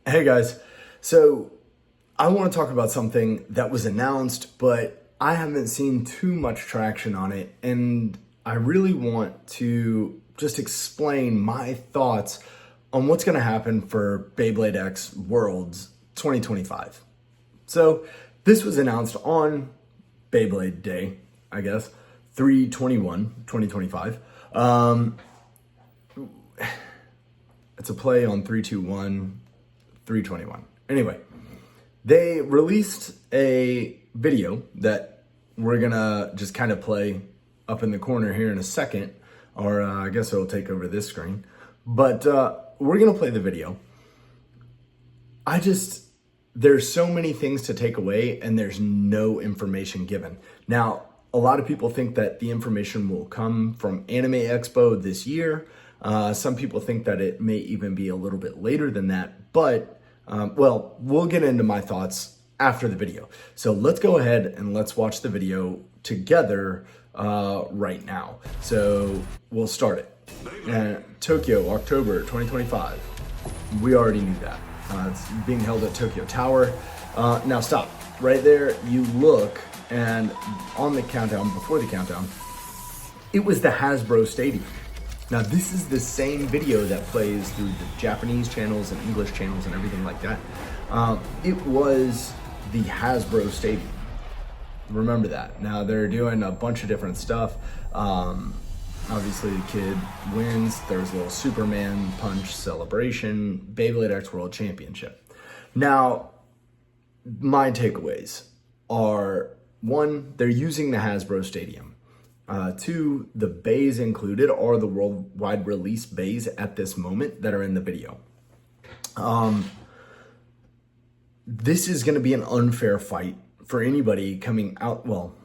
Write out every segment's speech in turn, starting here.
Hey guys, so I want to talk about something that was announced, but I haven't seen too much traction on it, and I really want to just explain my thoughts on what's going to happen for Beyblade X Worlds 2025. So this was announced on Beyblade Day, I guess, 3/21, 2025. It's a play on 3/21, 3/21. Anyway, they released a video that we're gonna just kind of play up in the corner here in a second, or I guess it'll take over this screen. But we're gonna play the video. There's so many things to take away, and there's no information given. Now, a lot of people think that the information will come from Anime Expo this year. Some people think that it may even be a little bit later than that, but well, we'll get into my thoughts after the video. So let's go ahead and let's watch the video together right now. So we'll start it. Tokyo, October 2025. We already knew that. It's being held at Tokyo Tower. Now stop. Right there, you look, and on the countdown, before the countdown, it was the Hasbro Stadium. Now, this is the same video that plays through the Japanese channels and English channels and everything like that. It was the Hasbro Stadium. Remember that. Now, they're doing a bunch of different stuff. Obviously, the kid wins. There's a little Superman punch celebration, Beyblade X World Championship. Now, my takeaways are, one, they're using the Hasbro Stadium. Two, the bays included are the worldwide release bays at this moment that are in the video. This is going to be an unfair fight for anybody coming out. Well,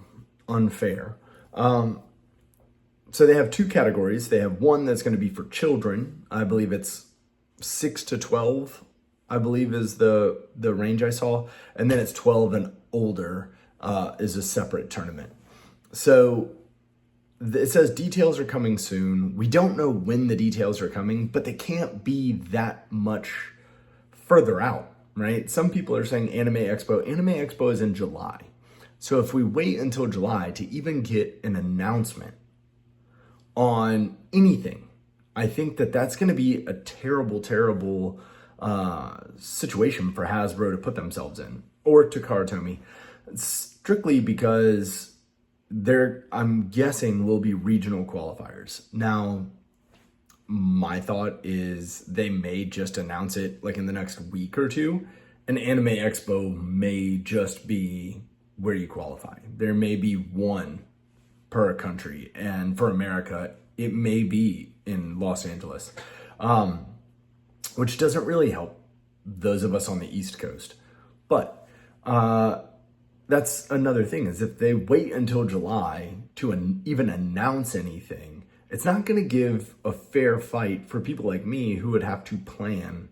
unfair. So they have two categories. They have one that's going to be for children. I believe it's 6 to 12, I believe is the range I saw. And then it's 12 and older is a separate tournament. So it says details are coming soon. We don't know when the details are coming, but they can't be that much further out, right? Some people are saying Anime Expo. Anime Expo is in July. So if we wait until July to even get an announcement on anything, I think that that's going to be a terrible, terrible situation for Hasbro to put themselves in, or Takara Tomy, strictly because I'm guessing, will be regional qualifiers. Now, my thought is they may just announce it like in the next week or two, and Anime Expo may just be where you qualify. There may be one per country, and for America, it may be in Los Angeles, which doesn't really help those of us on the East Coast. But that's another thing, is if they wait until July to even announce anything, it's not going to give a fair fight for people like me who would have to plan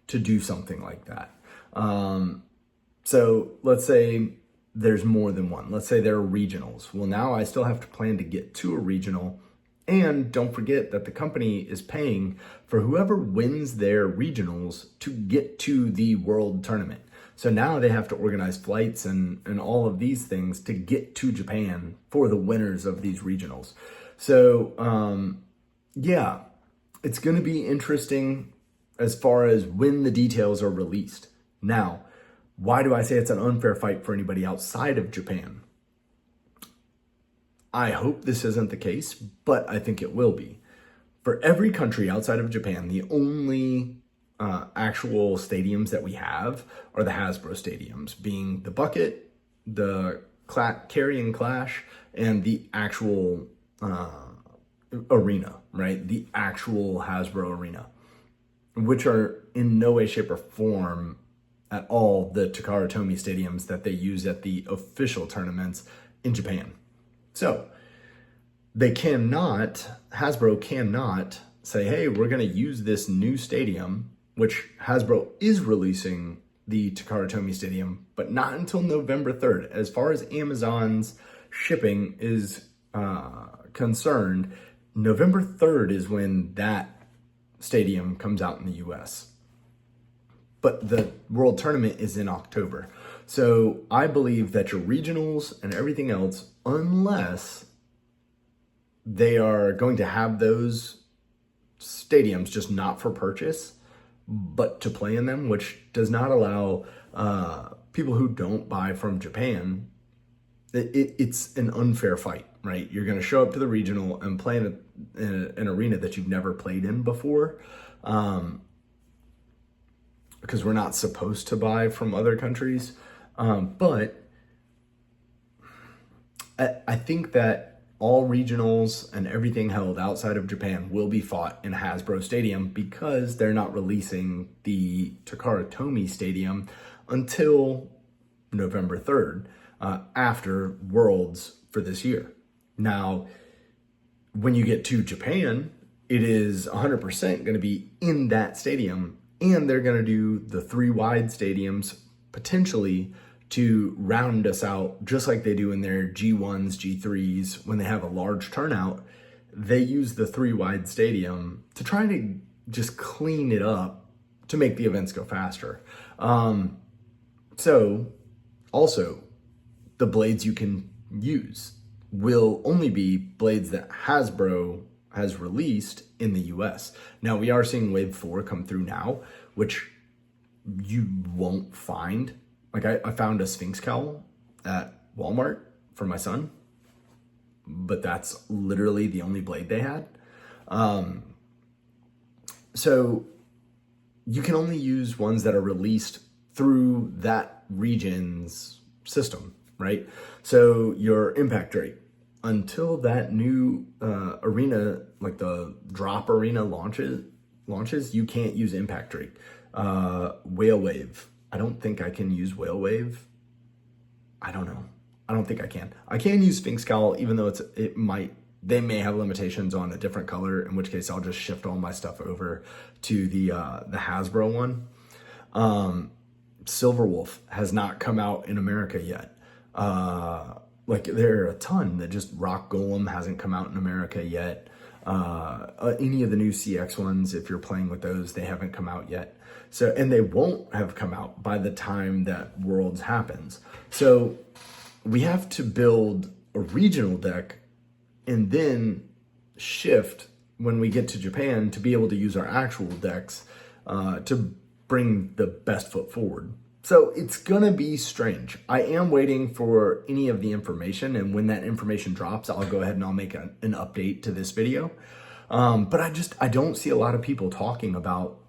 to do something like that. So let's say there's more than one. Let's say there are regionals. Well, now I still have to plan to get to a regional. And don't forget that the company is paying for whoever wins their regionals to get to the world tournament. So now they have to organize flights and all of these things to get to Japan for the winners of these regionals. So, yeah, it's going to be interesting as far as when the details are released. Now, why do I say it's an unfair fight for anybody outside of Japan? I hope this isn't the case, but I think it will be. For every country outside of Japan, the only actual stadiums that we have are the Hasbro stadiums, being the Bucket, the Carry Clash, and the actual arena, right? The actual Hasbro arena, which are in no way, shape, or form at all the Takara Tomy stadiums that they use at the official tournaments in Japan. So Hasbro cannot say, hey, we're going to use this new stadium, which Hasbro is releasing the Takara Tomy Stadium, but not until November 3rd. As far as Amazon's shipping is concerned, November 3rd is when that stadium comes out in the US. but the World Tournament is in October. So I believe that your regionals and everything else, unless they are going to have those stadiums just not for purchase, but to play in them, which does not allow people who don't buy from Japan, it's an unfair fight, right? You're going to show up to the regional and play in an arena that you've never played in before, because we're not supposed to buy from other countries. But I think that all regionals and everything held outside of Japan will be fought in Hasbro Stadium because they're not releasing the Takara Tomy Stadium until November 3rd, after Worlds for this year. Now, when you get to Japan, it is 100% going to be in that stadium, and they're going to do the 3 wide stadiums potentially to round us out, just like they do in their G1s, G3s. When they have a large turnout, they use the 3 wide stadium to try to just clean it up to make the events go faster. So also, the blades you can use will only be blades that Hasbro has released in the US. Now, we are seeing Wave 4 come through now, which you won't find. Like, I found a Sphinx cowl at Walmart for my son, but that's literally the only blade they had. So you can only use ones that are released through that region's system, right? So your impact rate, until that new arena, like the drop arena launches, you can't use impact rate. Whale wave, I don't think I can use whale wave. I don't know. I don't think I can. I can use Sphinx cowl, even though they may have limitations on a different color, in which case I'll just shift all my stuff over to the Hasbro one. Silverwolf has not come out in America yet. Like, there are a ton that just Rock Golem hasn't come out in America yet. Any of the new CX ones, if you're playing with those, they haven't come out yet. So, and they won't have come out by the time that Worlds happens. So we have to build a regional deck and then shift when we get to Japan to be able to use our actual decks to bring the best foot forward. So it's gonna be strange. I am waiting for any of the information, and when that information drops, I'll go ahead and I'll make an update to this video. But I don't see a lot of people talking about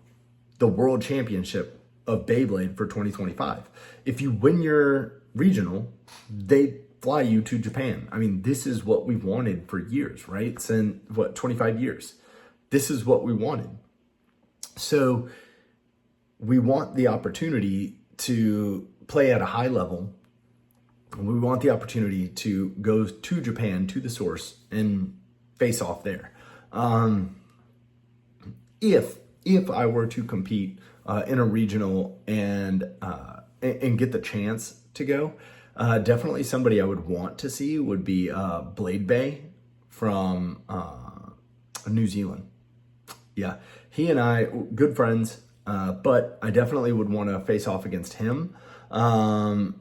the World Championship of Beyblade for 2025. If you win your regional, they fly you to Japan. I mean, this is what we've wanted for years, right? Since 25 years. This is what we wanted. So we want the opportunity to play at a high level. We want the opportunity to go to Japan, to the source, and face off there. If I were to compete in a regional and get the chance to go, definitely somebody I would want to see would be Blade Bay from New Zealand. Yeah, he and I, good friends, but I definitely would want to face off against him. The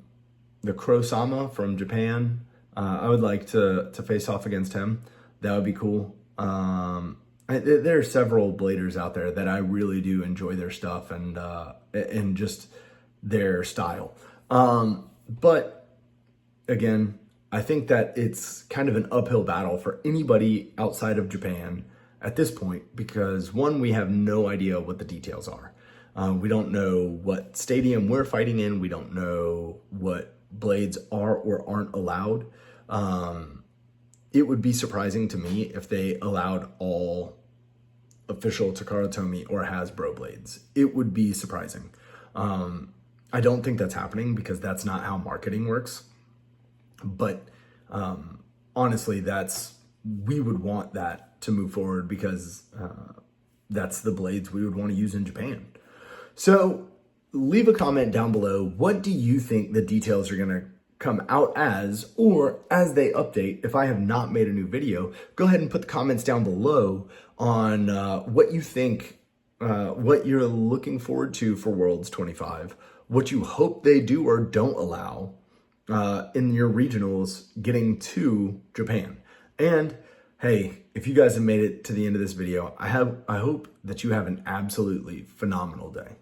Kuro-sama from Japan, I would like to face off against him. That would be cool. There are several bladers out there that I really do enjoy their stuff and just their style. But again, I think that it's kind of an uphill battle for anybody outside of Japan at this point, because one, we have no idea what the details are. We don't know what stadium we're fighting in. We don't know what blades are or aren't allowed. It would be surprising to me if they allowed all official Takara Tomy or Hasbro blades. It would be surprising. I don't think that's happening because that's not how marketing works. But honestly, we would want that to move forward because that's the blades we would want to use in Japan. So leave a comment down below. What do you think the details are going to come out as, or as they update? If I have not made a new video, go ahead and put the comments down below on what you think what you're looking forward to for Worlds 25, what you hope they do or don't allow in your regionals getting to Japan. And hey, if you guys have made it to the end of this video, I hope that you have an absolutely phenomenal day.